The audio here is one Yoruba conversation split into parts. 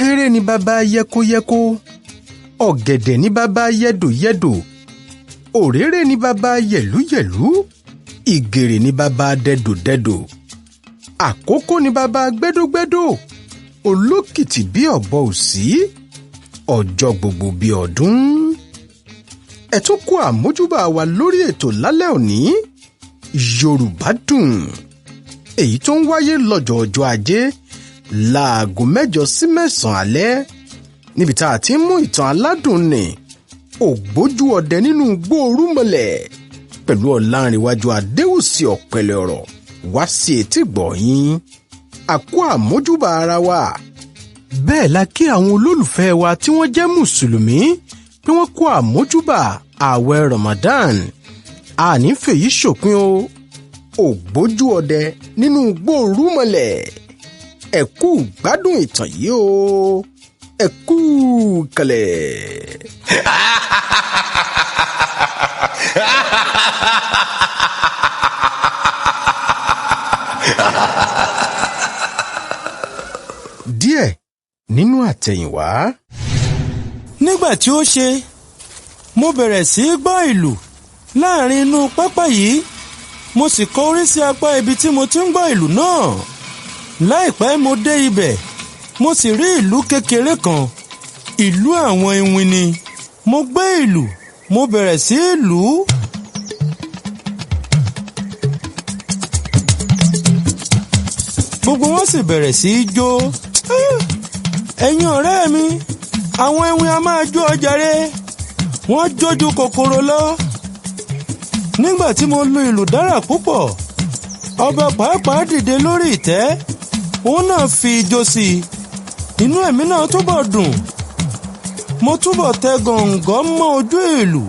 ahéré ni bàbá yẹ́kóyẹ́kó, ọ̀gẹ̀dẹ̀ ni bàbá yẹ́dòyẹ́dò, òréré ni bàbá yẹ̀lúyẹ̀lú, ìgèrè ni bàbá dẹdòdẹdò, àkókó ni bàbá gbẹ́dógbẹ́dò, olókìtì bí ọ̀bọ òsì, ọjọ́ gbogbo bí ọdún. Ẹ tún kú àmójúbà wa lórí ètò lálẹ́ òní Yorùbá dùn, èyí tó ń wáyé lọ́jọ́ ọjọ́ ajé láago 7 sí 9 alẹ́, níbi tá a ti ń mú ìtàn aládùn ní ògbójú ọdẹ nínú igbó Irúnmọlẹ̀ pẹ̀lú Ọlánrewájú Adéwùsì Ọ̀pẹ̀lẹ̀ ọ̀rọ̀ wá sí etí gbọ̀nyín. A kú àmójúbà ara wa. Bẹ́ẹ̀ la kí àwọn olólùfẹ́ wa tí wọ́n jẹ́ mùsùlùmí pé wọ́n kú àmójúbà ààwẹ̀ Ramadan. Àní fèyí ṣòpin o, ògbójú ọdẹ nínú igbó Irúnmọlẹ̀. Ẹ kú gbádùn ìtàn yìí o, ẹ kú kalẹ̀. Díẹ̀ nínú àtẹ̀yìnwá. Nígbà tí ó ṣe, mo bẹ̀rẹ̀ sí í gbọ́ ìlù láàrin inú pápá yìí, mo sì kọ orí sí apá ibi tí mo ti ń gbọ́ ìlù náà. Láìpẹ́ mo dé ibẹ̀, mo sì rí ìlú kékeré kan, ìlú àwọn iwin ni. Mo gbé ìlù, mo bẹ̀rẹ̀ sí í lù ú. Gbogbo wọn sì bẹ̀rẹ̀ sí í jó. Ẹ̀yin ọ̀rẹ́ mi, àwọn iwin a máa jó ọjàre, wọ́n jójú kòkòrò lọ. Nígbà tí mo lu ìlù dára púpọ̀, ọba pàápàá dìde lórí ìtẹ́, òun náà fi ijó sí i. Inú ẹ̀mí náà túbọ̀ dùn, mo túbọ̀ tẹ gọ̀ǹgọ̀ mọ́ ojú ìlù.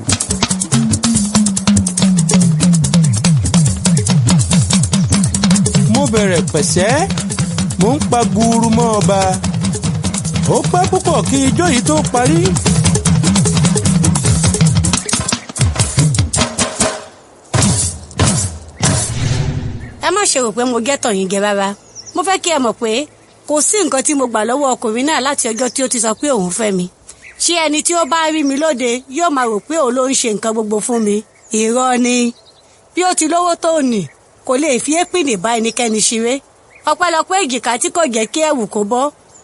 Mo bẹ̀rẹ̀ pẹ̀sẹ́, mo ń pa gúrú mọ́ ọba. Ó pẹ́ púpọ̀ kí ijó yìí tó parí. Ẹ má ṣe rò pé mo gẹ́tọ̀ yín gẹ rárá. Mo fẹ́ kí ẹ mọ̀ pé kò sí nǹkan tí mo gbà lọ́wọ́ ọkùnrin náà láti ọjọ́ tí ó ti sọ pé òun fẹ́ mi. Ṣé ẹni tí ó bá rí mi lóde yóò máa rò pé òun ló ń ṣe nǹkan gbogbo fún mi? Irọ́ ni. Bí ó ti lówó tó nì, kò lè fi épìnì bá ẹnikẹ́ni ṣeré. Ọpẹ́lọpẹ́ èjìká tí kò jẹ́ kí ẹ̀wù kó bọ́,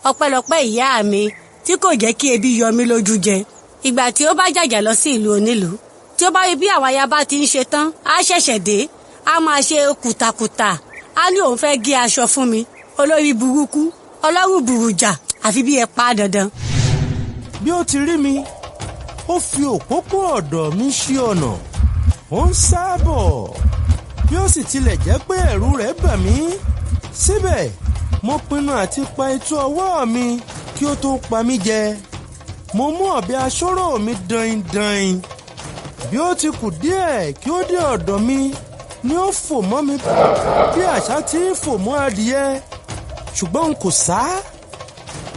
ọpẹ́lọpẹ́ ìyá mi tí kò jẹ́ kí ebi yọ mí lójú jẹ. Ìgbà tí ó bá jàjà lọ sí ìlú onílùú, tí ó bá rí bí àwọn aya bá ti ń ṣe tán, á ṣẹ̀ṣẹ̀ dé, á máa ṣe kùtàkùtà, á ní òun fẹ́ gé aṣọ fún mi. Olórí burúkú, ọlọ́run burújà, àfi bí ẹ pa dandan. Bí ó ti rí mi, ó fi òpópó ọ̀dọ̀ mi ṣí ọ̀nà, ó ń sábọ̀. Bí ó sì tilẹ̀ jẹ́ pé ẹ̀rù rẹ̀ bà mí, síbẹ̀ mo pinnu àti pa itú ọwọ́ mi kí ó tó pa mí jẹ. Mo mú ọ̀bẹ aṣọ́rò mi dain-dain. Bí ó ti kù díẹ̀ kí ó dé ọ̀dọ̀ mi, ni ó fò mọ́ mi bí àṣá tí ń fò mọ́ adìyẹ. Ṣùgbọ́n n kò sá,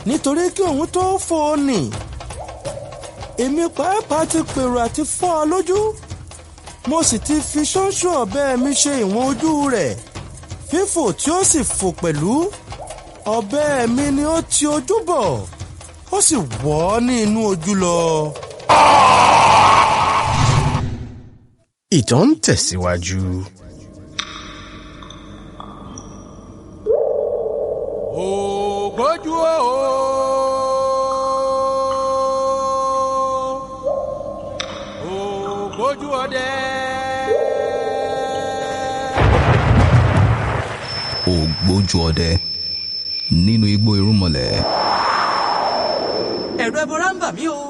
nítorí kí òun tó fò nì, èmi pàápàá ti pèrò àti fọ́ ọ lójú. Mo sì ti fi ṣóńṣó ọ̀bẹ mi ṣe ìwọ̀n ojú rẹ̀. Fífò tí ó sì fò pẹ̀lú, ọ̀bẹ mi ni ó ti ojú bọ̀, ó sì wọ̀ ọ́ ní inú ojú lọ. Ìtàn ń tẹ̀síwájú. Ògbójú o, ògbójú ọdẹ. Ògbójú ọdẹ nínú igbó Irúnmọlẹ̀. Ẹ̀rù ẹbọra ń bà mí o.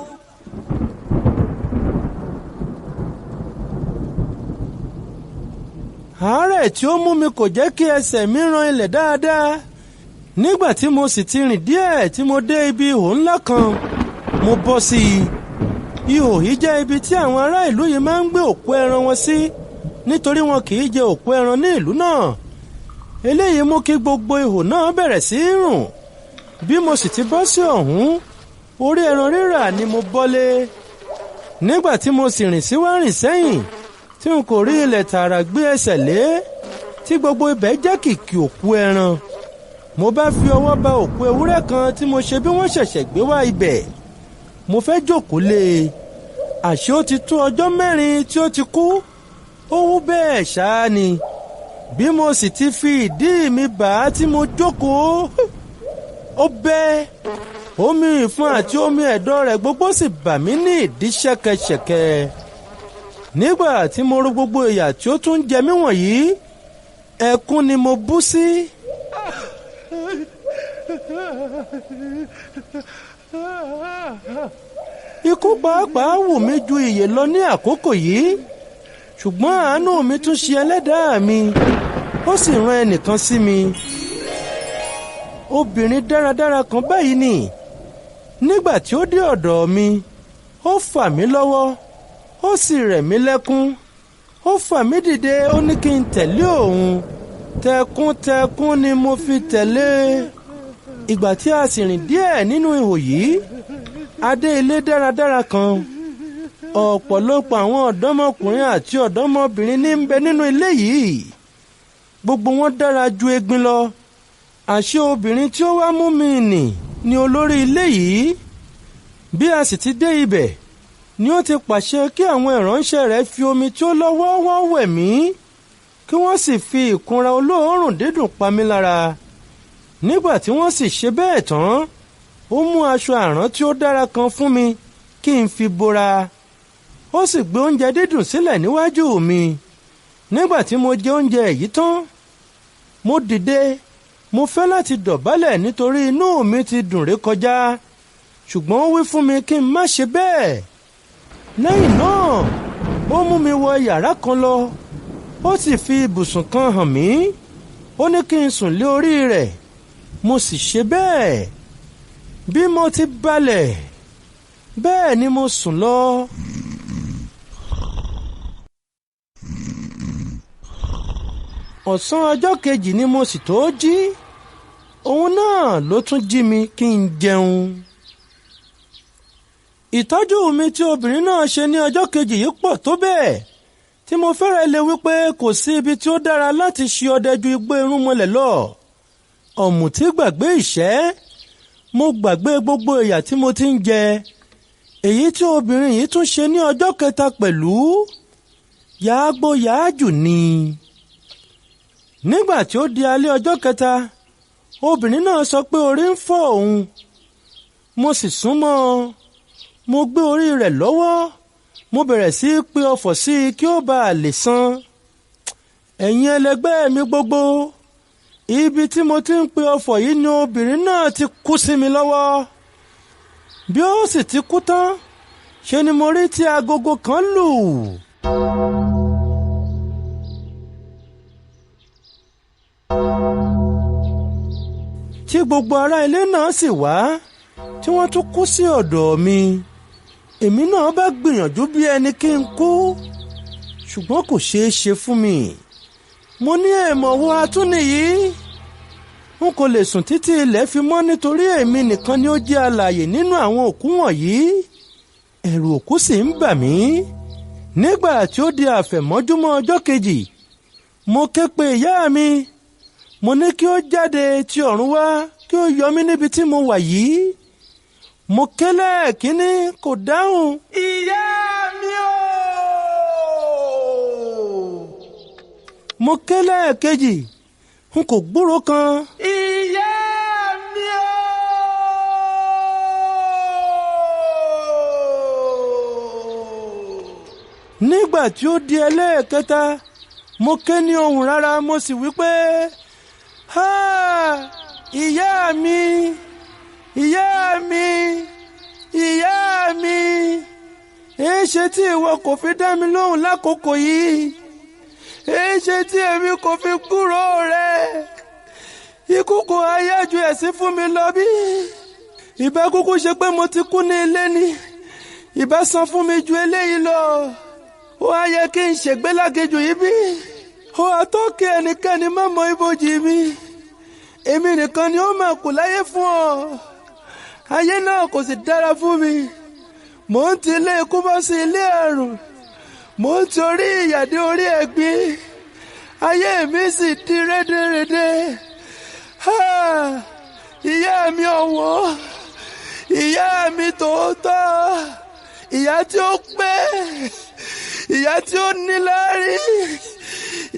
Àárẹ̀ tí ó mú mi kò jẹ́ kí ẹsẹ̀ mi ran ilẹ̀ dáadáa. Nígbà tí mo sì ti rìn díẹ̀ tí mo dé ibi ihò ńlá kan, mo bọ́ sí i. Ihò yìí jẹ́ ibi tí àwọn ará ìlú yìí máa ń gbé òkú ẹran wọn sí, nítorí wọn kì í jẹ òkú ẹran ní ìlú náà. Eléyìí mú kí gbogbo ihò náà bẹ̀rẹ̀ sí í rùn. Bí mo sì ti bọ́ sí ọ̀hún, orí ẹran rírà ni mo bọ́lé. Nígbà tí mo sì rìn síwá rìn sẹ́yìn, tí n kò rí ilẹ̀ tààrà gbé ẹsẹ̀ lé, tí gbogbo ibẹ̀ jẹ́ kìkì òkú ẹran. mo bá fi ọwọ́ ba òkú ewúrẹ́ kan tí mo ṣe bí wọ́n ṣẹ̀ṣẹ̀ gbé wá ibẹ̀. mo fẹ́ jókòó lé e. àṣé ó ti tó ọjọ́ 4 tí ó ti kú. ó wú bẹ́ẹ̀ ṣáá ni. bí mo sì ti fi ìdí mi bà á tí mo jókòó. ó bẹ́. omi ìfun àti omi ẹ̀dọ̀ rẹ̀ gbogbo sì bà mí ní ìdí ṣẹ̀kẹ̀ṣẹ̀kẹ̀. nígbà tí mo ro gbogbo ìyà tí ó tún jẹ mí wọ̀nyí, ẹkún ni mo bú sí. Ikú pàápàá wù mí ju ìyè lọ ní àkókò yìí, ṣùgbọ́n àánú mi tún ṣe ẹlẹ́dàá mi, ó sì rán ẹnìkan sí mi. Obìnrin dáradára kan báyìí ni. Nígbà tí ó dé ọ̀dọ̀ mi, ó fà mí lọ́wọ́, ó sì rẹ̀ mí lẹ́kún. Ó fà mí dìde, ó ní kí n tẹ̀lé òun. Tẹkuntẹkun ni mo fi tẹ̀lé. Ìgbà tí a sì rìn díẹ̀ nínú ihò yìí, a dé ilé dáradára kan. Ọ̀pọ̀lọpọ̀ àwọn ọ̀dọ́mọkùnrin àti ọ̀dọ́mọbìnrin ní ń bẹ nínú ilé yìí. Gbogbo wọn dára ju egbin lọ. Àṣé obìnrin tí ó wá mú mi nì ni olórí ilé yìí. Bí a sì ti dé ibẹ̀, ni ó ti pàṣẹ kí àwọn ìránṣẹ́ rẹ̀ fi omi tí ó lọ́wọ́wọ́ wẹ̀ mí, kí wọ́n sì fi ìkunra olóòórùn dídùn pa mí lára. Nígbà tí wọ́n sì ṣe bẹ́ẹ̀ tán, ó mú aṣọ àrán tí ó dára kan fún mi kí n fi bora. Ó sì gbé oúnjẹ dídùn sílẹ̀ níwájú mi. Nígbà tí mo jẹ oúnjẹ yìí tán, mo dìde. Mo fẹ́ láti dọ̀bálẹ̀ nítorí inú mi ti dùn rékọjá, ṣùgbọ́n ó wí fún mi kí n má ṣe bẹ́ẹ̀. Lẹ́yìn náà, ó mú mi wọ yàrá kan lọ. Ó sì fi ibùsùn kan hàn mí. Ó ní kí n sùn lé orí rẹ̀. Mo sì ṣe bẹ́ẹ̀. Bí mo ti balẹ̀, bẹ́ẹ̀ ni mo sùn lọ. Ọ̀sán ọjọ́ kejì ni mo sì tó jí. Òun náà ló tún jí mi kí n jẹun. Ìtọ́jú mi tí obìnrin náà ṣe ní ọjọ́ kejì yìí pọ̀ tó bẹ́ẹ̀ tí mo fẹ́rẹ̀ lè wípé kò sí ibi tí ó dára láti ṣe ọdẹ ju igbó irúnmọlẹ̀ lọ. Ọ̀mùtí gbàgbé ìṣẹ́. Mo gbàgbé gbogbo ìyà tí mo ti ń jẹ. Èyí tí obìnrin yìí tún ṣe ní ọjọ́ kẹta pẹ̀lú. Yàágbó yàájù ni. Nígbà tí ó di alẹ́ ọjọ́ kẹta, obìnrin náà sọ pé orí ń fọ́ òun. Mo sì súnmọ́ ọ. Mo gbé orí rẹ̀ lọ́wọ́. Mo bẹ̀rẹ̀ sí í pe ọfọ̀ sí i kí ó bàa lè san. Ẹ̀yin ẹlẹgbẹ́ mi gbogbo, ibi tí mo ti ń pe ọfọ̀ yìí ni obìnrin náà ti kú sí mi lọ́wọ́. Bí ó sì ti kú tán, ṣe ni mo rí tí agogo kan lù. Tí gbogbo ará ilé náà sì wá, tí wọ́n tún kú sí ọ̀dọ̀ mi. Èmi náà bá gbìyànjú bí ẹni kí n kú, ṣùgbọ́n kò ṣeé ṣe fún mi. Mo ní èèmọ̀ wo atúnìyí. N kò lè sùn títí ilẹ̀ fi mọ́ nítorí èmi nìkan ni ó jẹ́ alààyè nínú àwọn òkú wọ̀nyí. Ẹ̀rù òkú sì ń bà mí. Nígbà tí ó di àfẹ̀mọ́júmọ́ ọjọ́ kejì, mo ké pe ìyá mi. Mo ní kí ó jáde ti ọ̀run wá kí ó yọ mí níbi tí mo wà yìí. Mo ké lẹ́ẹ̀kínní, kò dáhùn. Ìyá mi o! Mo ké lẹ́ẹ̀kejì, n kò gbúròó kan. Ìyá mi o! Nígbà tí ó di ẹlẹ́ẹ̀kẹta, mo ké ní ohùn rárá, mo sì wí pé, "Ha! Ìyá mi! Ìyá mi! Ìyá mi! Èéṣe tí ìwọ kò fi dá mi lóhùn lákòókò yìí? Èéṣe tí èmi kò fi gbúròó rẹ? Ikú kò ayájú ẹ̀sín fún mi lọ bí? Ìbá kúkú ṣe pé mo ti kú ní ilé ni. Ìbá san fún mi ju eléyìí lọ. Ó á yẹ kí n ṣègbé lágejù yìí bí? Ó àtọ́kì ẹnikẹ́ni má mọ ibojì mi. Èmi nìkan ni ó máa kù láyé fún ọ. Ayé náà kò sì dára fún mi. Mò ń ti ilé ikú bọ́ sí ilé ẹ̀rùn. Mò ń ti orí ìyà dé orí ẹ̀gbin. Ayé mi sì di rédèrèdè. ìyá mi ọ̀wọ́n, ìyá mi tòótọ́, ìyá tí ó pé, ìyá tí ó níláárí,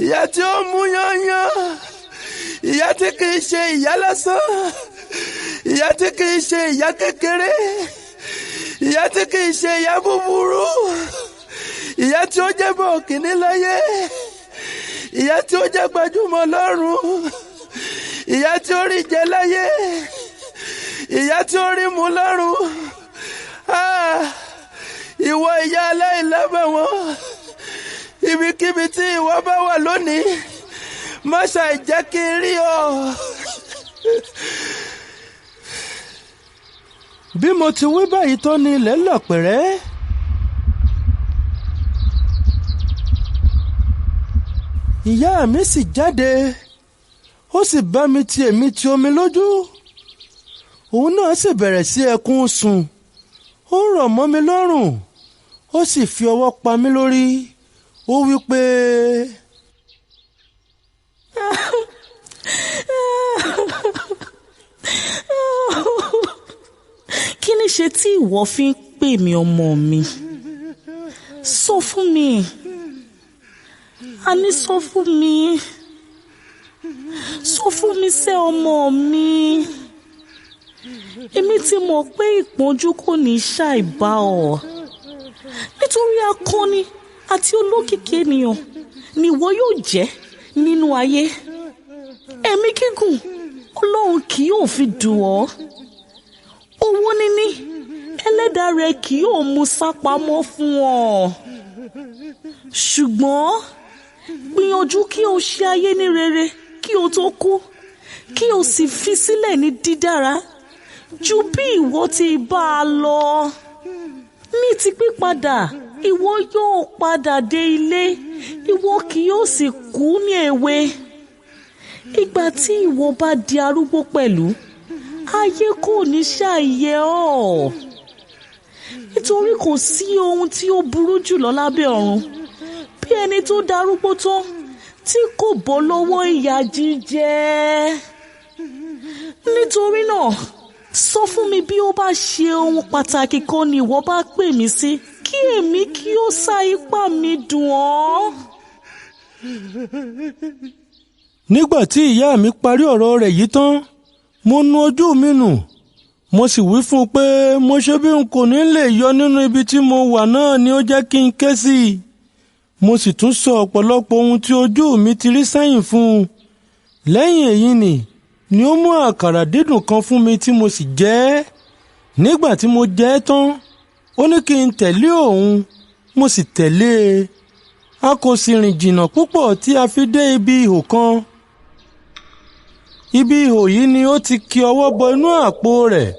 ìyá tí ó mú yányán, ìyá tí kìí ṣe ìyá lásán, ìyá tí kìí ṣe ìyá kékeré, ìyá tí kìí ṣe ìyá búburú, ìyá tí ó jẹ́ bọ̀kìnní láyé, ìyá tí ó jẹ́ gbajúmọ̀ lọ́run, ìyá tí ó rí jẹ láyé, ìyá tí ó rí mu lọ́run. Ìwọ ìyá aláìlábàwọ́n, ibikíbi tí ìwọ bá wà lónìí, má ṣàì jẹ́ kí n rí ọ. Bí mo ti wí báyìí tán ni ilẹ̀ lọ̀ pẹ̀rẹ́. Ìyá mi sì jáde, ó sì bá mi ti èmi ti omi lójú. Òun náà sì bẹ̀rẹ̀ sí ẹkún sùn. Ó rọ̀ mọ́ mi lọ́rùn, ó sì fi ọwọ́ pa mí lórí. Ó wí pé, kí ni ṣe tí ìwọ fi ń pè mí ọmọ mi? Sọ fún mi. Àní sọ fún mi. Sọ fún mi ṣé ọmọ mi. Èmi ti mọ̀ pé ìpọ́njú kò ní ṣàìbá ọ. Nítorí akọni àti olókìkí ènìyàn ni ìwọ yóò jẹ́ nínú ayé. Ẹ̀mí gígùn Ọlọ́run kì yóò fi dùn ọ́. Owó níní Ẹlẹ́dàá rẹ kì yóò mú sápamọ́ fún ọ. Ṣùgbọ́n gbìyànjú kí o ṣe ayé ní rere kí o tó kú, kí o sì fi sílẹ̀ ní dídára ju bí ìwọ ti bá a lọ. Ní ti pípadà, ìwọ yóò padà dé ilé, ìwọ kì yóò sì kú ní èwe. Ìgbà tí ìwọ bá di arúgbó pẹ̀lú, ayé kò ní ṣàyẹ ọ́. Nítorí kò sí ohun tí ó burú jùlọ lábẹ́ ọ̀run bí ẹni tó darúgbó tán tí kò bọ́ lọ́wọ́ ìyà jíjẹ. Nítorí náà, sọ fún mi bí ó bá ṣe ohun pàtàkì kan ni ìwọ bá pè mí sí, kí èmi kí ó sa ipá mi dùn ọ́. Nígbà tí ìyá mi parí ọ̀rọ̀ rẹ̀ yìí tán, mo nu ojú mi nù. Mo sì wí fún un pé mo ṣe bí n kò ní lè yọ nínú ibi tí mo wà náà ni ó jẹ́ kí n ké sí i. Mo sì tún sọ ọ̀pọ̀lọpọ̀ ohun tí ojú mi ti rí sẹ́yìn fún un. Lẹ́yìn èyí ni ó mú àkàrà dídùn kan fún mi tí mo sì jẹ ẹ́. Nígbà tí mo jẹ ẹ́ tán, ó ní kí n tẹ̀lé òun, mo sì tẹ̀lé e. A kò sì rìn jìnnà púpọ̀ tí a fi dé ibi ihò kan. Ibi ihò yìí ni ó ti ki ọwọ́ bọ inú àpò rẹ̀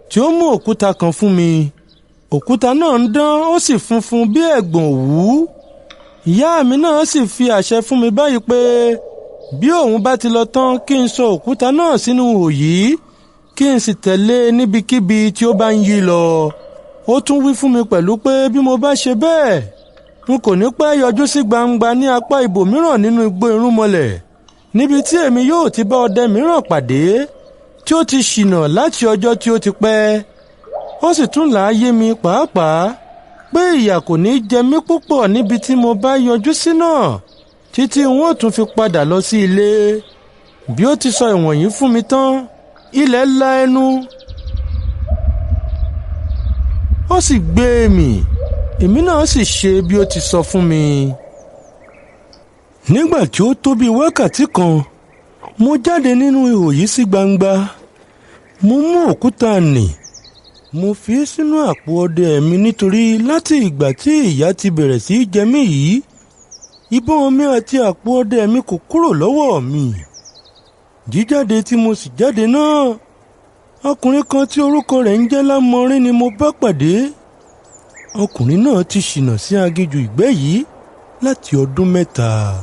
tí ó mú òkúta kan fún mi. Òkúta náà ń dán, ó sì funfun bí ẹ̀gbọ̀n òwú. Ìyá mi náà sì fi àṣẹ fún mi báyìí pé bí òun bá ti lọ tán kí n sọ òkúta náà sínú ihò yìí, kí n sì tẹ̀lé níbikíbi tí ó bá ń yí lọ. Ó tún wí fún mi pẹ̀lú pé bí mo bá ṣe bẹ́ẹ̀, n kò ní pẹ́ yọjú sí gbangba ní apá ibòmíràn nínú igbó irúnmọlẹ̀, níbi tí èmi yóò ti bá ọdẹ mìíràn pàdé tí ó ti ṣìnà láti ọjọ́ tí ó ti pẹ́. Ó sì tún là á yé mi pàápàá pé ìyà kò ní jẹ mí púpọ̀ níbi tí mo bá yọjú sí náà, títí n ó tún fi padà lọ sí ilé. Bí ó ti sọ ìwọ̀nyí fún mi tán, ilẹ̀ la ẹnu. Ó sì gbé mì, èmi náà sì ṣe bí ó ti sọ fún mi. Nígbà tí ó tó bí wákàtí kan, mo jáde nínú ihò yìí sí gbangba. Mo mú òkúta nì, mo fi sínú àpò ọdẹ mi nítorí láti ìgbà tí ìyà ti bẹ̀rẹ̀ sí í jẹ mí yìí, ìbọn mi àti àpò ọdẹ mi kò kúrò lọ́wọ́ mi. Jíjáde tí mo sì jáde náà, ọkùnrin kan tí orúkọ rẹ̀ ń jẹ́ Lámọrin ni mo bá pàdé. Ọkùnrin náà ti ṣìnà sí aginjù ìgbẹ́ yìí láti ọdún 3.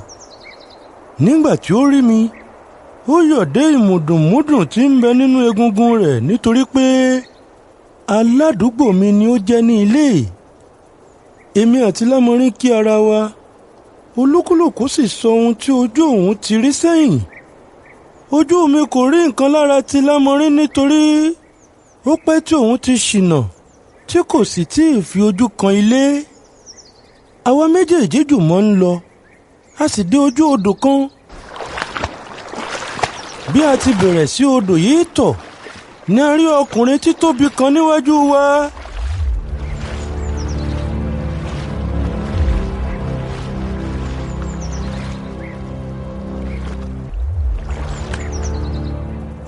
Nígbà tí ó rí mi, ó yọ̀dé ìmùdùnmúdùn tí ń bẹ nínú egungun rẹ̀ nítorí pé aládùúgbò mi ni ó jẹ́ ní ilé. Èmi àti Lámọrin kí ara wa, olúkúlùkù sì sọ ohun tí ojú òun ti rí sẹ́yìn. ojú mi kò rí nǹkan lára ti Lámọrin nítorí ó pẹ́ tí òun ti ṣìnà tí kò sì tí ì fi ojú kan ilé. àwa méjèèjì jùmọ̀ ń lọ a sì dé ojú odò kan. bí a ti bẹ̀rẹ̀ sí odò yìí tọ̀ ni a rí ọkùnrin títóbi kan níwájú wa.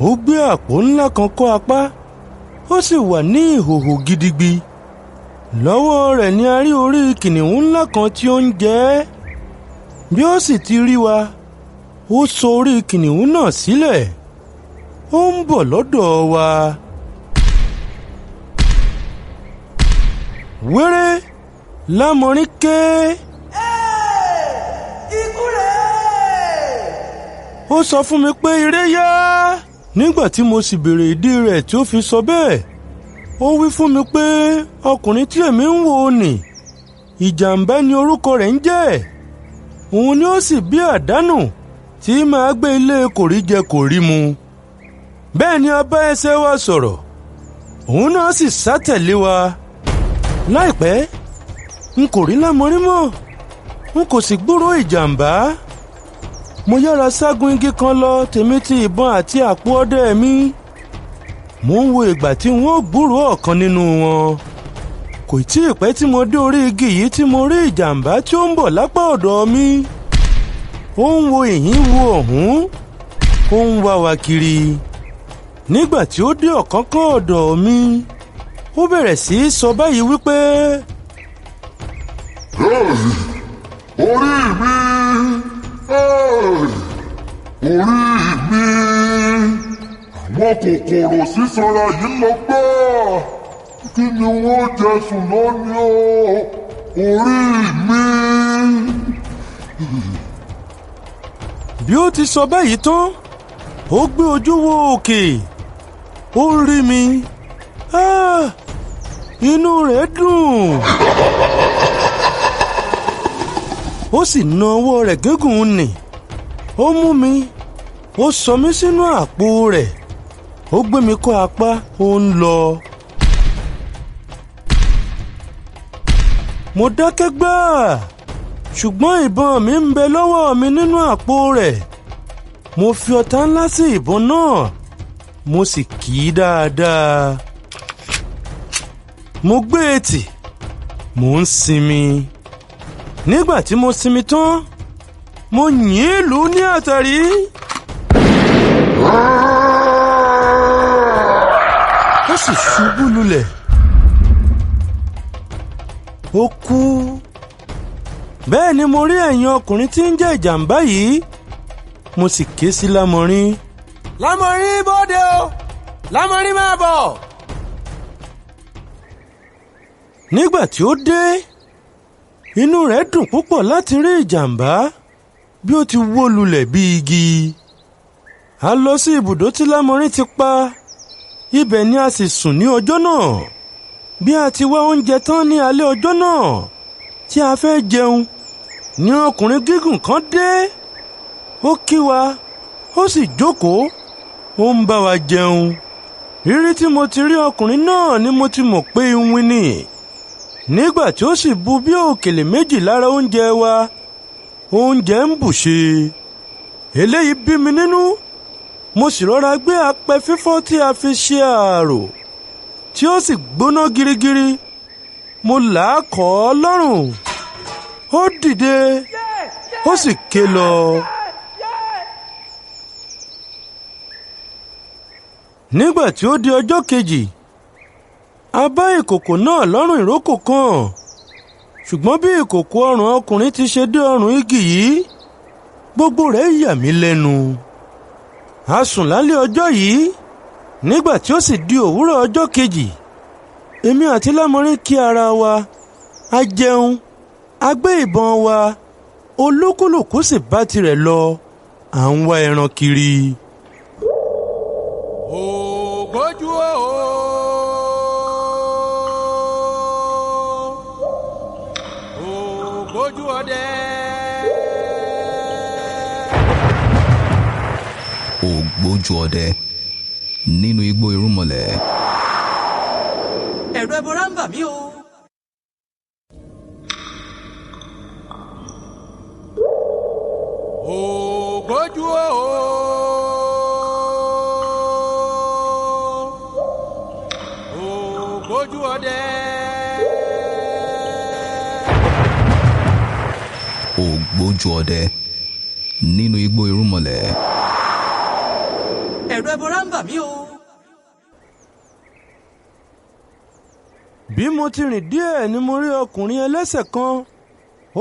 ó gbé àpò ńlá kan kọ́ apá ó sì wà ní ìhòhò gidigbi. lọ́wọ́ rẹ̀ ni a rí orí kìnìún ńlá kan tí ó ń jẹ ẹ́. bí ó sì ti rí wa ó sọ orí kìnìún náà sílẹ̀ ó ń bọ̀ lọ́dọ̀ wa. wéré Lámọrin ké. ikú rẹ̀! ó sọ fún mi pé ire yá. nígbà tí mo sì béèrè ìdí rẹ̀ tí ó fi sọ bẹ́ẹ̀ ó wí fún mi pé ọkùnrin tí èmi ń wò ní ìjàmbá ni orúkọ rẹ̀ ń jẹ́. òun ni ó sì bí àdánù tí máa gbé ilé kòríjẹ kòrímu. bẹ́ẹ̀ ni a bá ẹsẹ̀ wa sọ̀rọ̀ òun náà sì sá tẹ̀lé wa. láìpẹ́ n kò rí Lámọrin mọ́ n kò sì gbúròó ìjàmbá. mo yára ságún igi kan lọ tèmi ti ìbọn àti àpò ọdẹ mi. mo ń wo ìgbà tí n ó gbúròó ọ̀kan nínú wọn. kò tí ì pẹ́ tí mo dé orí igi yìí tí mo rí ìjàmbá tí ó ń bọ̀ lápá ọ̀dọ̀ mi. ó ń wo ìhín wo ọ̀hún ó ń wá wa kiri. nígbà tí ó dé ọ̀kánkán ọ̀dọ̀ mi ó bẹ̀rẹ̀ sí í sọ báyìí wípé. orí mi orí mi àwọn kòkòrò sísanra yìí lọ gbá kí ni wọ́n jẹ sùn lónìí o orí mi. bí ó ti sọ báyìí tán ó gbé ojú wo òkè ó rí mi. inú rẹ̀ dùn. ó sì na ọwọ́ rẹ̀ gígùn nì. ó mú mi ó sọ mí sínú àpò rẹ̀ ó gbé mi kọ́ apá ó ń lọ. mo dákẹ́ gbáà ṣùgbọ́n ìbọn mi ń bẹ lọ́wọ́ mi nínú àpò rẹ̀. mo fi ọ̀tá ńlá sí ìbọn náà mo sì kì í dáadáa. mo gbé e tì mo ń sinmi. nígbà tí mo sinmi tán mo yìn lù ú ní àtàrí. ó sì ṣubú lulẹ̀ ó kú. bẹ́ẹ̀ ni mo rí ẹ̀yìn ọkùnrin tí ń jẹ́ ìjàmbá yìí mo sì ké sí Lámọrin. Lámọrin bóde o! Lámọrin máa bọ̀! nígbà tí ó dé inú rẹ̀ dùn púpọ̀ láti rí ìjàmbá bí ó ti wó lulẹ̀ bí igi. a lọ sí ibùdó tí Lámọrin ti pa ibẹ̀ ni a sì sùn ní ọjọ́ náà. bí a ti wá oúnjẹ tán ní alẹ́ ọjọ́ náà tí a fẹ́ jẹun ni ọkùnrin gígùn kan dé. ó kí wa ó sì jókòó ó ń bá wa jẹun. rírí tí mo ti rí ọkùnrin náà ni mo ti mọ̀ pé iwin ni. nígbà tí ó sì bu bí òkèlè méjì lára oúnjẹ wa oúnjẹ ń bùṣe. eléyìí bí mi nínú mo sì rọra gbé apẹ fífọ́ tí a fi ṣe ààrò tí ó sì gbóná girigiri mo là á kọ́ ọ lọ́rùn. ó dìde ó sì ké lọ. nígbà tí ó di ọjọ́ kejì a bá ìkòkò náà lọ́rùn ìrókò kan ṣùgbọ́n bí ìkòkò ọrùn ọkùnrin ti ṣe dé ọrùn igi yìí gbogbo rẹ̀ yà mí lẹ́nu. a sùn lálẹ́ ọjọ́ yìí. nígbà tí ó sì di òwúrọ̀ ọjọ́ kejì èmi àti Lámọrin kí ara wa a jẹun a gbé ìbọn wa olúkúlùkù sì bá tirẹ̀ lọ à ń wá ẹran kiri. ògbójú ògbójú ọdẹ. ògbójú ọdẹ nínú igbó irúnmọlẹ̀. ẹ̀rọ ẹbọra ń bà mí o. ògbójú o. ògbójú ọdẹ. ògbójú ọdẹ nínú igbó irúnmọlẹ̀. ẹ̀rọ ẹbọra ń bà mí o. bí mo ti rìn díẹ̀ ni mo rí ọkùnrin ẹlẹ́sẹ̀ kan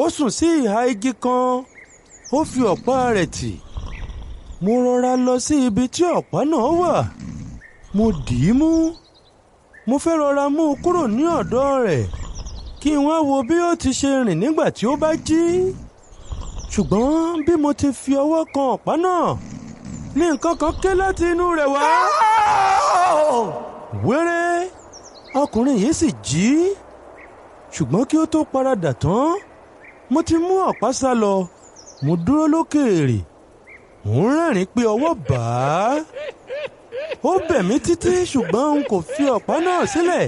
ó sùn sí ìhà igi kan ó fi ọ̀pá rẹ̀ tì. mo rọra lọ sí ibi tí ọ̀pá náà wà mo dì í mú. mo fẹ́ rọra mú un kúrò ní ọ̀dọ̀ rẹ̀ kí n wá wo bí ó ti ṣe rìn nígbà tí ó bá jí. ṣùgbọ́n bí mo ti fi ọwọ́ kan ọ̀pá náà ní nǹkan kan ké láti inú rẹ̀ wá. wéré ọkùnrin yìí sì jí. ṣùgbọ́n kí ó tó paradà tán mo ti mú ọ̀pá sá lọ. mo dúró lókèèrè mo ń rẹ́rìn-ín pé ọwọ́ bà á. ó bẹ̀ mí títí ṣùgbọ́n n kò fi ọ̀pá náà sílẹ̀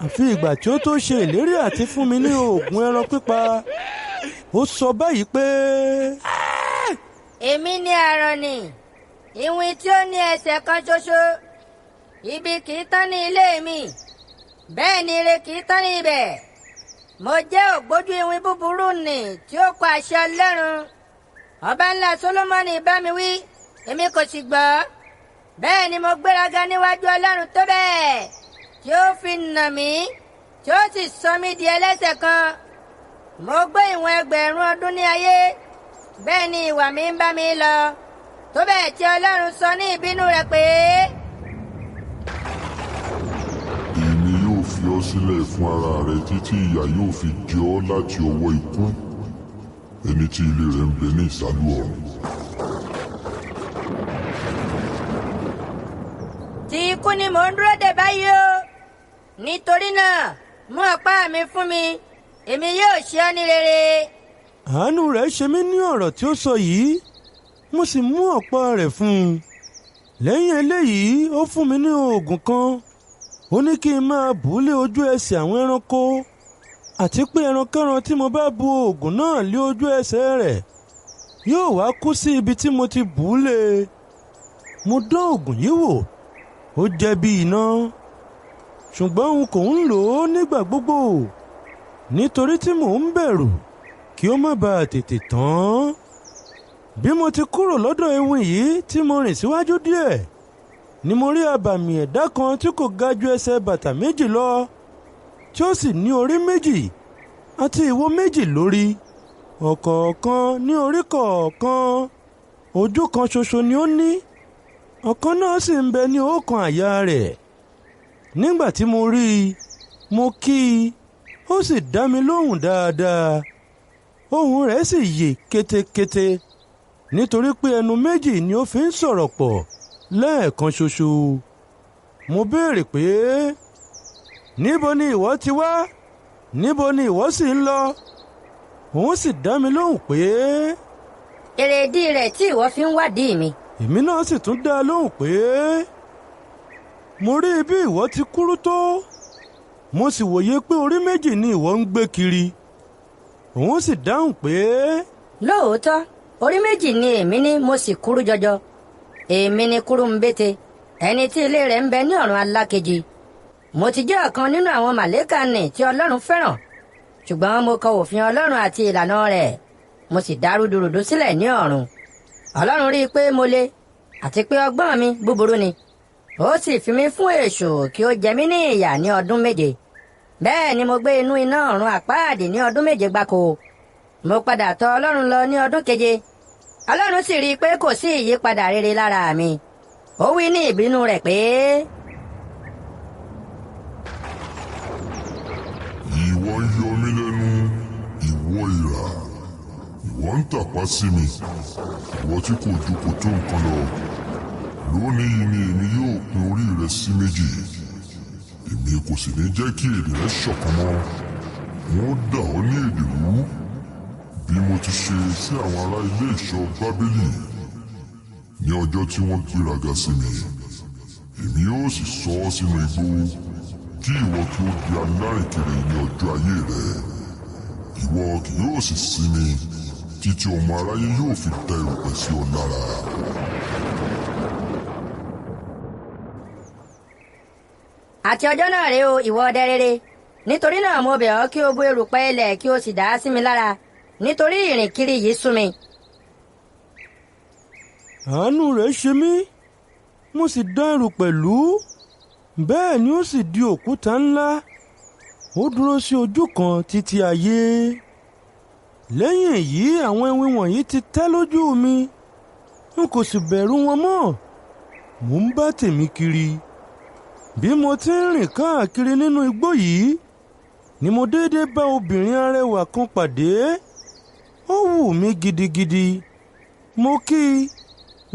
àfi ìgbà tí ó tó ṣe ìlérí àti fún mi ní oògùn ẹran pípa. ó sọ báyìí pé. èmi ni àrọ̀nì ìwìn tí ó ní ẹsẹ̀ kan ṣoṣo. ibi kì í tán ní ilé mi bẹ́ẹ̀ ni ire kì í tán ní ibẹ̀. mo jẹ́ ògbójú ìwìn búburú nì tí ó kọ àṣẹ Ọlọ́run. ọba ńlá Sólómọ́nì bá mi wí èmi kò sì gbọ́. bẹ́ẹ̀ ni mo gbéraga níwájú Ọlọ́run tó bẹ́ẹ̀ tí ó fi nà mí tí ó sì sọ mí di ẹlẹ́ṣẹ̀ kan. mo gbé ìwọ̀n 1000 ọdún ní ayé bẹ́ẹ̀ ni ìwà mi ń bá mi lọ tó bẹ́ẹ̀ tí Ọlọ́run sọ ní ìbínú rẹ̀ pé. èmi yóò fi ọ́ sílẹ̀ fún ara rẹ títí ìyà yóò fi jẹ ọ́ láti ọwọ́ ikú ẹni tí ilé rẹ̀ ń bẹ ní ìsàlú ọ̀run. ti ikú ni mò ń dúró dè báyìí o. nítorí náà mú ọ̀pá mi fún mi èmi yóò ṣe ọ́ ní rere. àánú rẹ̀ ṣe mí ní ọ̀rọ̀ tí ó sọ yìí mo sì mú ọ̀pá rẹ̀ fún un. lẹ́yìn eléyìí ó fún mi ní oògùn kan. ó ní kí n máa bù ú lé ojú ẹsẹ̀ àwọn ẹranko àti pé ẹrankẹ́ran tí mo bá bu oògùn náà lé ojú ẹsẹ̀ rẹ̀ yóò wá kú sí ibi tí mo ti bù ú lé. mo dán oògùn yìí wò ó jẹ́ bí iná ṣùgbọ́n n kò ń lò ó nígbà gbogbo nítorí tí mò ń bẹ̀rù kí ó má bàa tètè tán. bí mo ti kúrò lọ́dọ̀ ewin yìí tí mo rìn síwájú díẹ̀ ni mo rí abàmì ẹ̀dá kan tí kò ga ju ẹsẹ̀ bàtà 2 lọ tí ó sì ní orí 2 àti ìwo 2 lórí ọ̀kọ̀ọ̀kan ní orí kọ̀ọ̀kan. ojú kan ṣoṣo ni ó ní ọ̀kan náà sì ń bẹ ní ọ̀kan àyà rẹ̀. nígbà tí mo rí i mo kí i ó sì dá mi lóhùn dáadáa. ohùn rẹ̀ sì yè kétékété nítorí pé ẹnu 2 ni ó fi ń sọ̀rọ̀ pọ̀ lẹ́ẹ̀kan ṣoṣo. mo béèrè pé níbo ni ìwọ ti wá níbo ni ìwọ sì ń lọ. òun sì dá mi lóhùn pé. èrèdí rẹ̀ tí ìwọ fi ń wádìí mi. èmi náà sì tún dá a lóhùn pé mo rí bí ìwọ ti kúrú tó mo sì wòye pé orí 2 ni ìwọ ń gbé kiri. òun sì dáhùn pé. lóòótọ́ orí 2 ni èmi ní mo sì kúrú jọjọ. èmi ni Kúrúmbété ẹni tí ilé rẹ̀ ń bẹ ní ọ̀run alákejì. mo ti jẹ́ ọ̀kan nínú àwọn màlẹ́kà nì tí Ọlọ́run fẹ́ràn ṣùgbọ́n mo kọ òfin Ọlọ́run àti ìlànà rẹ̀ mo sì dá rúdurùdu sílẹ̀ ní ọ̀run. Ọlọ́run rí i pé mo le àti pé ọgbọ́n mi búburú ni ó sì fi mí fún èṣù kí ó jẹ mí ní ìyà ní ọdún 7. bẹ́ẹ̀ ni mo gbé inú iná ọ̀run àpáàdì ní ọdún 7 gbáko. mo padà tọ̀ Ọlọ́run lọ ní ọdún 7. Ọlọ́run sì rí i pé kò sí ìyípadà rere lára mi. ó wí ní ìbínú rẹ̀ pé. ìwọ ń yọ mí lẹ́nu ìwọ ìrà ìwọ ń tàpá sí mi ìwọ tí kò ju kò tó nǹkan lọ. lónìí ni èmi yóò pín orí rẹ sí 2. èmi kò sì ní jẹ́ kí èdè rẹ ṣọ̀kan mọ́. wọ́n dà ọ́ ní èdè rú bí mo ti ṣe sí àwọn ará ilé ìṣọ́ Bábélì ní ọjọ́ tí wọ́n gbéraga sí mi, èmi yóò sì sọ ọ́ sínú igbó kí ìwọ kí ó di alárìnkiri ní ọjọ́ ayé rẹ. Ìwọ kì yóò sì sinmi títí ọmọ aráyé yóò fi da erùpẹ̀ sí ọ lára. Àti ọjọ́ náà rèé o, ìwọ ọdẹ rere. Nítorí náà mo bẹ̀ ọ́ kí o bó erùpẹ̀ ilẹ̀ kí o sì dà á sí mi lára, nítorí ìrìn kiri yìí sú mi. Àánú rẹ̀ ṣe mí, mo sì dá erùpẹ̀ lù ú, bẹ́ẹ̀ ni ó sì di òkúta ńlá. Ó dúró sí ojú kan títí ayé. Lẹ́yìn èyí àwọn ewì wọ̀nyí ti tẹ́ lójú mi, n kò sì bẹ̀rù wọn mọ́. Mò ń bá tèmi kiri. Bí mo ti ń rìn káàkiri nínú igbó yìí ni mo déédéé bá obìnrin arẹwà kan pàdé. Ó wù mí gidigidi. Mo kí i,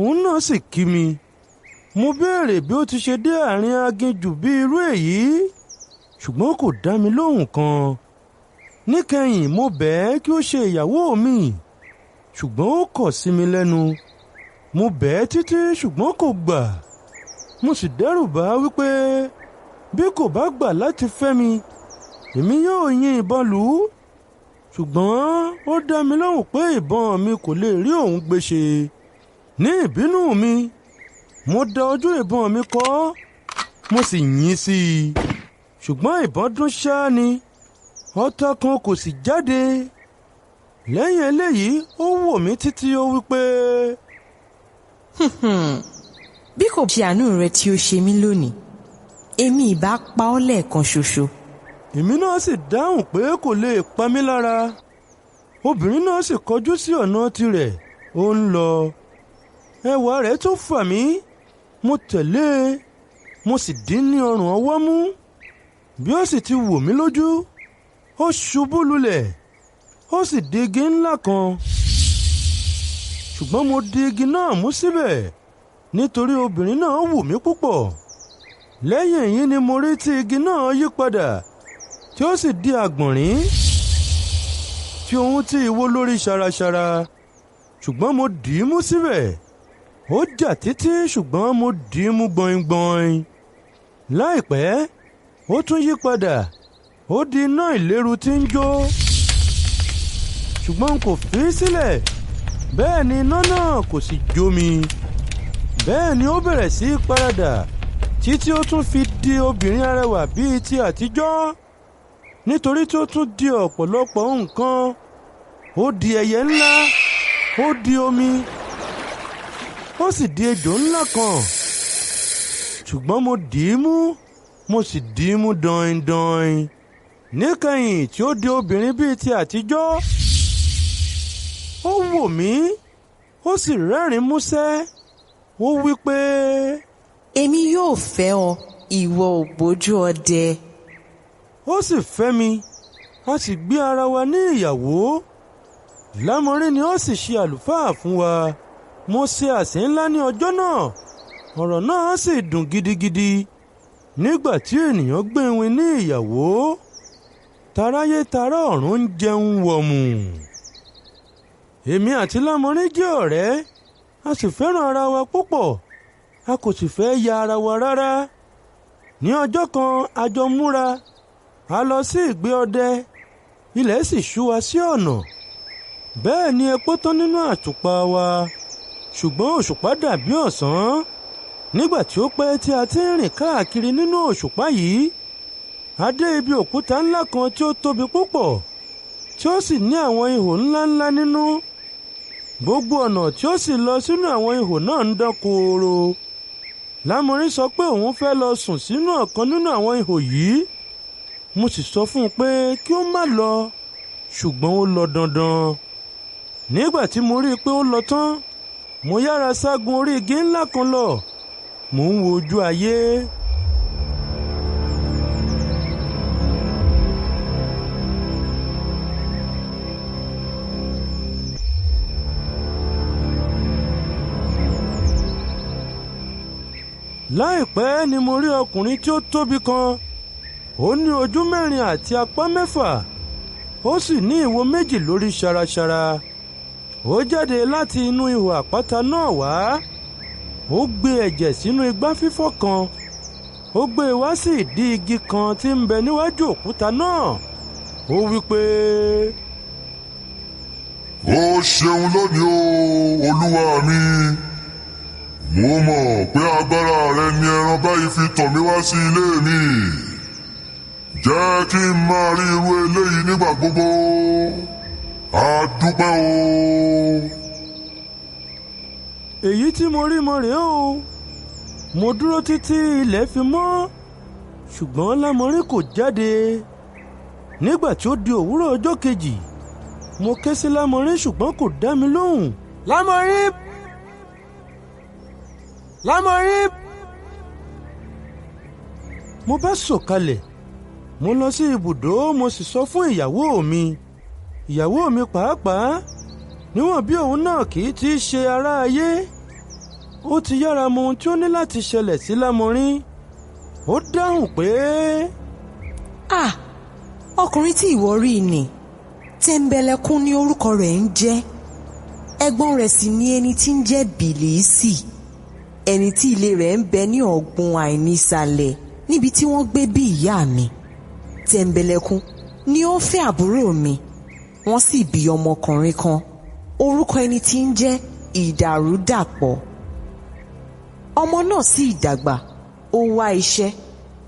òun náà sì kí mi. Mo béèrè bí ó ti ṣe dé àárín aginjù bí irú èyí, ṣùgbọ́n kò dá mi lóhùn kan. Níkẹyìn mo bẹ̀ ẹ́ kí ó ṣe ìyàwó mi, ṣùgbọ́n ó kọ̀ sí mi lẹ́nu. Mo bẹ̀ ẹ́ títí ṣùgbọ́n kò gbà. Mo sì dẹ́rù bà á wípé bí kò bá gbà láti fẹ́ mi, èmi yóò yin ìbọn lù ú. Ṣùgbọ́n ó dá mi lóhùn pé ìbọn mi kò lè rí òun gbéṣe. Ní ìbínú mi, mo da ojú ìbọn mi kọ́, mo sì yìn sí i. Ṣùgbọ́n ìbọn dún ṣáá ni, ọta kan kò sì jáde. Lẹ́yìn eléyìí ó wò mí títí ó wípé, bí kò ṣe àánú rẹ tí ó ṣe mí lónìí, èmi ìbá pa ọ́ lẹ́ẹ̀kan ṣoṣo. Èmi náà sì dáhùn pé kò lè pa mí lára. Obìnrin náà sì kọjú sí ọ̀nà tirẹ̀, ó ń lọ. Ẹwà rẹ̀ tó fà mí, mo tẹ̀lé e, mo sì dì ní ọrùn ọwọ́ mú. Bí ó sì ti wò mí lójú, ó ṣubú lulẹ̀, ó sì di igi ńlá kan. Ṣùgbọ́n mo di igi náà mú síbẹ̀, nítorí obìnrin náà wù mí púpọ̀. Lẹ́yìn èyí ni mo rí tí igi náà yí padà, tí ó sì di àgbọ̀nrín, tí ohun tí ìwó lórí ṣaraṣara. Ṣùgbọ́n mo dì í mú síbẹ̀. Ó jà títí ṣùgbọ́n mo dì í mú gbọ̀ngbọ̀n. Láìpẹ́, ó tún yí padà, ó di iná ìléru tí ń jó. Ṣùgbọ́n n kò fi í sílẹ̀, bẹ́ẹ̀ ni iná náà kò sì jó mi. Bẹ́ẹ̀ ni ó bẹ̀rẹ̀ sí í paradà títí ó tún fi di obìnrin arẹwà bíi ti àtijọ́. Nítorí tí ó tún di ọ̀pọ̀lọpọ̀ nǹkan. Ó di ẹyẹ ńlá, ó di omi, ó sì di ejò ńlá kan. Ṣùgbọ́n mo dì í mú, mo sì dì í mú dọ̀ìn-dọ̀ìn. Níkẹyìn tí ó di obìnrin bíi ti àtijọ́, ó wò mí, ó sì rẹ́rìn-ín músẹ́. Ó wí pé, èmi yóò fẹ́ ọ, ìwọ ògbójú ọdẹ. Ó sì fẹ́ mi, a sì gbé ara wa ní ìyàwó. Lámọrí ni ó sì ṣe àlùfáà fún wa. Mo ṣe àsè ńlá ní ọjọ́ náà, ọ̀rọ̀ náà sì dùn gidigidi. Nígbà tí ènìyàn gbéwin ní ìyàwó, taráyé tará ọ̀run ń jẹun wọ̀mù. Èmi àti Lámọrí jẹ́ ọ̀rẹ́, a sì fẹ́ràn ara wa púpọ̀, a kò sì fẹ́ ya ara wa rárá. Ní ọjọ́ kan a jọ múra, a lọ sí ìgbé ọdẹ, ilẹ̀ sì ṣú wa sí ọ̀nà. Bẹ́ẹ̀ ni epo tán nínú àtùpà wa, ṣùgbọ́n òṣùpá dàbí ọ̀sán. Nígbà tí ó pẹ́ tí a ti ń rìn káàkiri nínú òṣùpá yìí, a dé ibi òkúta ńlá kan tí ó tóbi púpọ̀, tí ó sì ní àwọn ihò ńláńlá nínú. Gbogbo ọ̀nà tí ó sì lọ sínú àwọn ihò náà ń dán kooro. Lámọrí sọ pé òun fẹ́ lọ sùn sínú ọ̀kan nínú àwọn ihò yìí. Mo sì sọ fún un pé kí ó má lọ, ṣùgbọ́n ó lọ dandan. Nígbà tí mo rí i pé ó lọ tán, mo yára ságun orí igi ńlá kan lọ. Mò ń wo ojú ayé. Láìpẹ́ ni mo rí ọkùnrin tí ó tóbi kan. Ó ní ojú mẹ́rin àti apá mẹ́fà. Ó sì ní ìwo méjì lórí ṣaraṣara. Ó jáde láti inú ihò àpáta náà wá. ó gbé ẹ̀jẹ̀ sínú igbá fífọ́ kan, ó gbé e wá sí ìdí igi kan tí ń bẹ níwájú òkúta náà. Ó wí pé, ó ṣeun lónìí o olúwa mi, mo mọ̀ pé agbára rẹ ni ẹran báyìí fi tọ̀ mí wá sí ilé mi. Jẹ́ kí n máa rí irú eléyìí nígbà gbogbo. A dúpẹ́ o. èyí tí mo rí mọ rèé o. Mo dúró títí ilẹ̀ fi mọ́, ṣùgbọ́n Lámọrin kò jáde. Nígbà tí ó di òwúrọ̀ ọjọ́ kejì, mo ké sí Lámọrin ṣùgbọ́n kò dá mi lóhùn. Lámọrin! Lámọrin! Mo bá sọ̀kalẹ̀, mo lọ sí ibùdó, mo sì sọ fún ìyàwó mi. Ìyàwó mi pàápàá, níwọ̀n bí òun náà kì í ti ṣe ará ayé, ó ti yára mọ ohun tí ó ní láti ṣẹlẹ̀ sí Lámọrin. Ó dáhùn pé, ọkùnrin tí ìwọ rí ni Tẹ̀mbẹ̀lẹ̀kún ní orúkọ rẹ̀ ń jẹ́. Ẹ̀gbọ́n rẹ̀ sì ni ẹni tí ń jẹ́ Bìlísì, ẹni tí ilé rẹ̀ ń bẹ ní ọ̀gbun àìnísàlẹ̀ níbi tí wọ́n gbé bí ìyá mi. Tẹ̀mbẹ̀lẹ̀kún ni ó fẹ́ àbúrò mi, wọ́n sì bí ọmọkùnrin kan, orúkọ ẹni tí ń jẹ́ Ìdàrúdàpọ̀. Ọmọ náà sì dàgbà, ó wá iṣẹ́,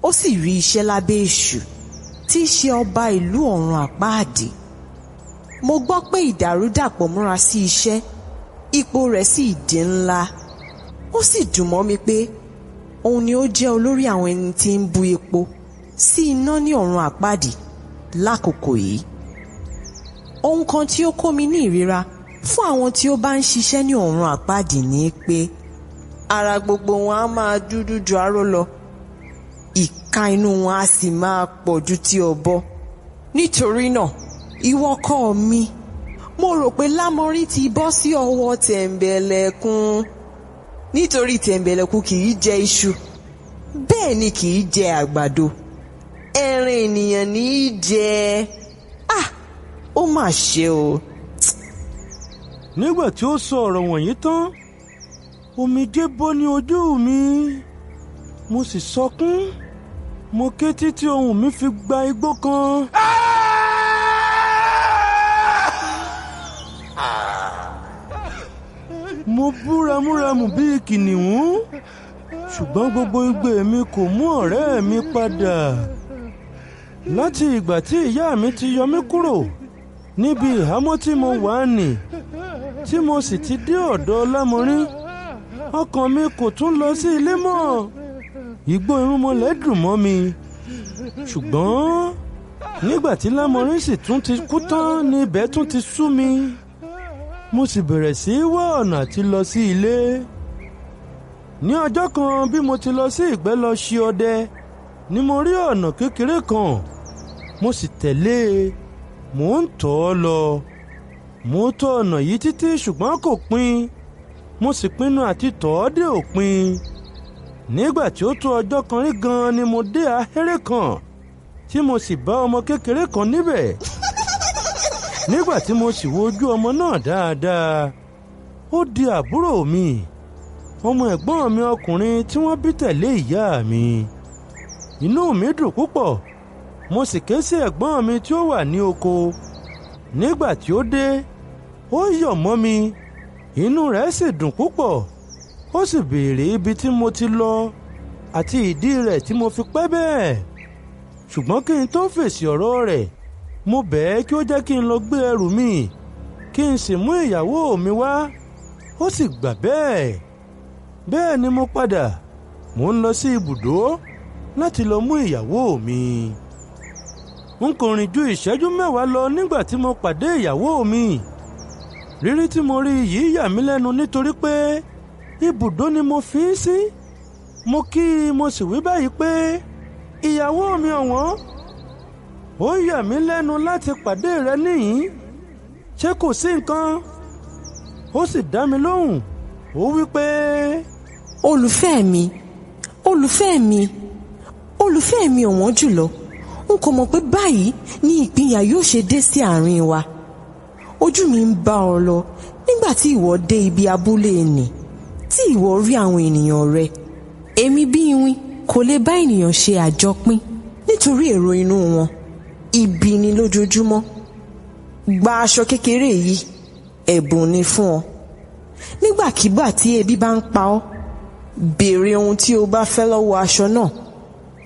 ó sì rí iṣẹ́ lábẹ́ èṣù tí í ṣe ọba ìlú ọ̀run àpáàdì. Mo gbọ́ pé Ìdàrúdàpọ̀ múra sí iṣẹ́, ipò rẹ̀ sì di ńlá. Ó sì dùn mọ́ mi pé òun ni ó jẹ́ olórí àwọn ẹni tí ń bu epo sí iná ní ọ̀run àpáàdì lákòókò yìí. Ohun kan tí ó kó mi ní ìríra fún àwọn tí ó bá ń ṣiṣẹ́ ní ọ̀run àpáàdì ni pé ara gbogbo wọn á máa dúdú ju aró lọ, ìka inú wọn á sì máa pọ̀ ju ti ọ̀bọ. Nítorí náà, ìwọ ọkọ mi, mo rò pé Lámọrin ti bọ́ sí ọwọ́ Tẹ̀mbẹ̀lẹ̀kún, nítorí Tẹ̀mbẹ̀lẹ̀kún kì í jẹ iṣu, bẹ́ẹ̀ ni kì í jẹ àgbàdo, ẹran ènìyàn ní í jẹ. Ó mà ṣe o. Nígbà tí ó sọ ọ̀rọ̀ wọ̀nyí tán, omijé bọ́ ní ojú mi, mo sì sọkún. Mo ké títí ohùn mi fi gba igbó kan. Mo bú ramúramù bíi kìnìún, ṣùgbọ́n gbogbo igbe mi kò mú ọ̀rẹ́ mi padà. Láti ìgbà tí ìyá mi ti yọ mí kúrò níbi ìhámọ́ tí mo wà nì, tí mo sì ti dé ọ̀dọ̀ Lámọrin, ọkàn mi kò tún lọ sí ilé mọ́. Igbó Irúnmọlẹ̀ dùn mọ́ mi, ṣùgbọ́n nígbà tí Lámọrin sì tún ti kú tán ni ibẹ̀ tún ti sú mi. Mo sì bẹ̀rẹ̀ sí í wá ọ̀nà àti lọ sí ilé. Ní ọjọ́ kan bí mo ti lọ sí ìgbẹ́ lọ ṣe ọdẹ, ni mo rí ọ̀nà kékeré kan. Mo sì tẹ̀lé e, mò ń tọ̀ ọ́ lọ. Mo tọ̀ ọ̀nà yìí títí ṣùgbọ́n kò pin. Mo sì pinnu àti tọ̀ ọ́ dé òpin. Nígbà tí ó tó ọjọ́ kan rí gan ni mo dé ahéré kan, tí mo sì bá ọmọ kékeré kan níbẹ̀. Nígbà tí mo sì wo ojú ọmọ náà dáadáa, ó di àbúrò mi, ọmọ ẹ̀gbọ́n mi ọkùnrin tí wọ́n bí tẹ̀lé ìyá mi. Inú mi dùn púpọ̀, mo sì ké sí ẹ̀gbọ́n mi tí ó wà ní oko. Nígbà tí ó dé, ó yọ̀ mọ́ mi, inú rẹ̀ sì dùn púpọ̀. Ó sì béèrè ibi tí mo ti lọ àti ìdí rẹ̀ tí mo fi pẹ́ bẹ́ẹ̀. Ṣùgbọ́n kí n tó fèsì ọ̀rọ̀ rẹ̀, mo bẹ̀ ẹ́ kí ó jẹ́ kí n lọ gbé ẹrù mi, kí n sì mú ìyàwó mi wá. Ó sì gbà bẹ́ẹ̀. Bẹ́ẹ̀ ni mo padà, mò ń lọ sí ibùdó láti lọ mú ìyàwó mi. N kò rìn ju ìṣẹ́jú mẹ́wàá lọ nígbà tí mo pàdé ìyàwó mi. Rírí tí mo rí yìí yà mí lẹ́nu nítorí pé ibùdó ni mo fi í sí. Mo kí i, mo sì wí báyìí pé, ìyàwó mi ọ̀wọ́n, ó yà mí lẹ́nu láti pàdé rẹ níhìn-ín. Ṣé kò sí nǹkan? Ó sì dá mi lóhùn. Ó wí pé, olùfẹ́ mi, olùfẹ́ mi, olùfẹ́ mi ọ̀wọ́n jùlọ, n kò mọ̀ pé báyìí ni ìpínyà yóò ṣe dé sí àárín wa. Ojú mi ń bá ọ lọ nígbà tí ìwọ dé ibi abúlé nì tí ìwọ rí àwọn ènìyàn rẹ, èmi bí iwin kò lè bá ènìyàn ṣe àjọpín nítorí èrò inú wọn ibi ni lójoojúmọ́. Gba aṣọ kékeré yìí, ẹ̀bùn ni fún ọ. Nígbàkigbà tí ebi bá ń pa ọ́, béèrè ohun tí o bá fẹ́ lọ́wọ́ aṣọ náà,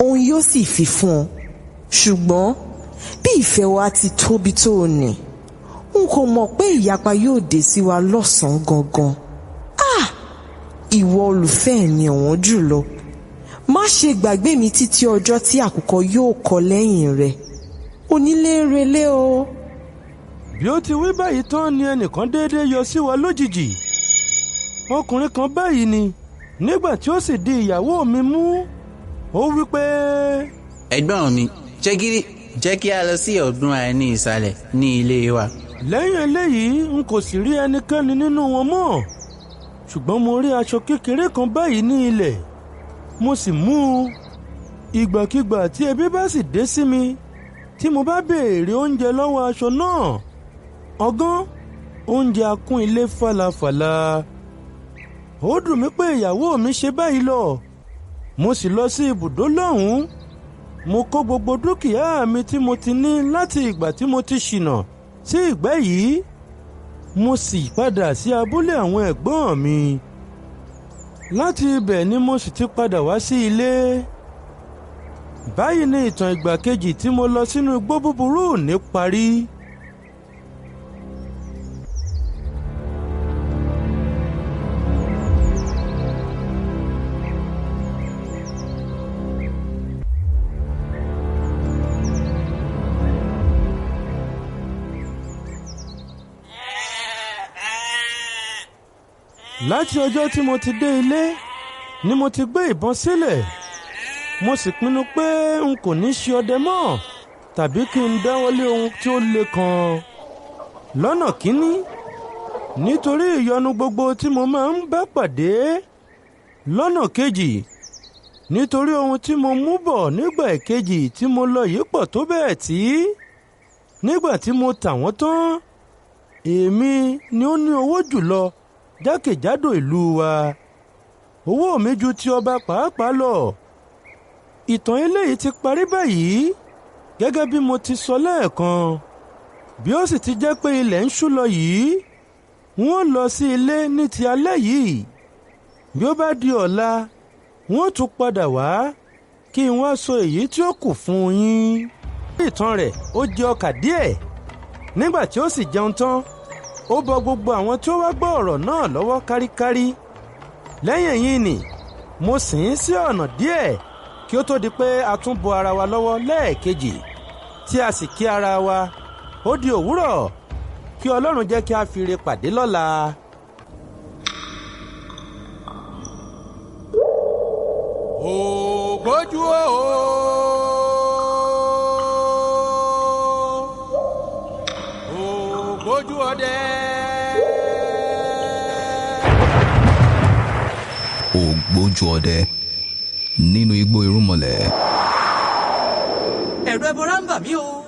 òun yóò sì fi fún ọ. Ṣùgbọ́n bí ìfẹ́ wa ti tóbi tó o ní, n kò mọ̀ pé ìyapa yóò dé sí wa lọ́sàn-án gangan. Ìwọ olùfẹ́ mi ọ̀wọ́n jùlọ, má ṣe gbàgbé mi títí ọjọ́ tí àkùkọ yóò kọ lẹ́yìn rẹ̀. Onílé ń relé o. Bí ó ti wí báyìí tán ni ẹnìkan déédéé yọ sí wa lójijì. Ọkùnrin kan báyìí ni, nígbà tí ó sì di ìyàwó mi mú, ó wí pé, ẹ̀gbọ́n mi, jẹ́ kí a lọ sí ọ̀gbun ààrẹ ní ìsàlẹ̀ ní ilé wa. Lẹ́yìn eléyìí n kò sì rí ẹnikẹ́ni nínú wọn mọ́, ṣùgbọ́n mo rí aṣọ kékeré kan báyìí ní ilẹ̀, mo sì mú un. Ìgbàkigbà tí ebi bá sì dé sí mi, tí mo bá béèrè oúnjẹ lọ́wọ́ aṣọ náà, ọgán oúnjẹ á kún ilé fàlàfàlà. Ó dùn mí pé ìyàwó mi ṣe báyìí lọ. Mo sì lọ sí ibùdó lọ́hùn-ún. Mo kó gbogbo dúkìá mi tí mo ti ní láti ìgbà tí mo ti ṣìnà sí ìgbẹ́ yìí. Mo sì padà sí abúlé àwọn ẹ̀gbọ́n mi. Láti ibẹ̀ ni mo sì ti padà wá sí ilé. Báyìí ni ìtàn ìgbà kejì tí mo lọ sínú igbó búburú ní parí. Láti ọjọ́ tí mo ti dé ilé ni mo ti gbé ìbọn sílẹ̀. Mo sì pinnu pé n kò ní ṣe ọdẹ mọ́ tàbí kí n dáwọ́lé ohun tí ó le kan. Lọ́nà kíní, nítorí ìyọnu gbogbo tí mo máa ń bá pàdé. Lọ́nà kejì, nítorí ohun tí mo mú bọ̀ nígbà ìkejì tí mo lọ yìí pọ̀ tó bẹ́ẹ̀ tí nígbà tí mo tà wọ́n tán, èmi ni ó ní owó jùlọ jákèjádò ìlú wa. Owó mi ju ti ọba pàápàá lọ. Ìtàn eléyìí ti parí báyìí, gẹ́gẹ́ bí mo ti sọ lẹ́ẹ̀kan. Bí ó sì ti jẹ́ pé ilẹ̀ ń ṣú lọ yìí, wọ́n lọ sí ilé ní ti alẹ́ yìí. Bí ó bá di ọ̀la, wọ́n tún padà wá kí n wá sọ èyí tí ó kù fún yín. Ìtàn rẹ̀ ó jẹ ọkà díẹ̀. Nígbà tí ó sì jẹun tán, ó bọ gbogbo àwọn tí ó wá gbọ́ ọ̀rọ̀ náà lọ́wọ́ káríkárí. Lẹ́yìn èyí ni mo sìn ín sí ọ̀nà díẹ̀ kí ó tó di pé a tún bọ ara wa lọ́wọ́ lẹ́ẹ̀kejì tí a sì kí ara wa. Ó di òwúrọ̀. Kí Ọlọ́run jẹ́ kí a fi ire pàdé lọ́la. Ògbójú o. Ògbójú ọdẹ. Ògbójú ọdẹ nínú igbó irúnmọlẹ̀. Ẹ̀rù ẹbọra ń bà mí o.